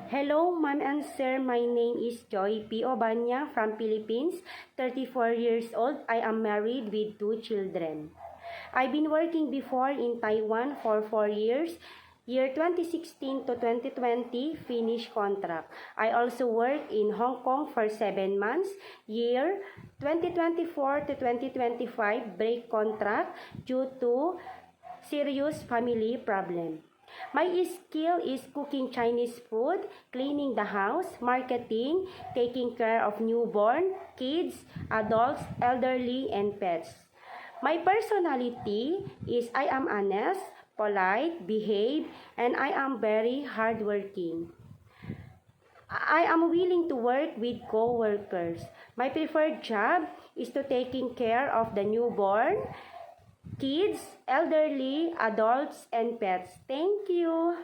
Hello, ma'am and sir. My name is Joy P. Obanya from Philippines, 34 years old. I am married with 2 children. I've been working before in Taiwan for 4 years. Year 2016 to 2020, finish contract. I also worked in Hong Kong for 7 months. Year 2024 to 2025, break contract due to serious family problem. My skill is cooking Chinese food, cleaning the house, marketing, taking care of newborn, kids, adults, elderly, and pets. My personality is I am honest, polite, behave, and I am very hardworking. I am willing to work with co-workers. My preferred job is to taking care of the newborn, kids, elderly, adults, and pets. Thank you.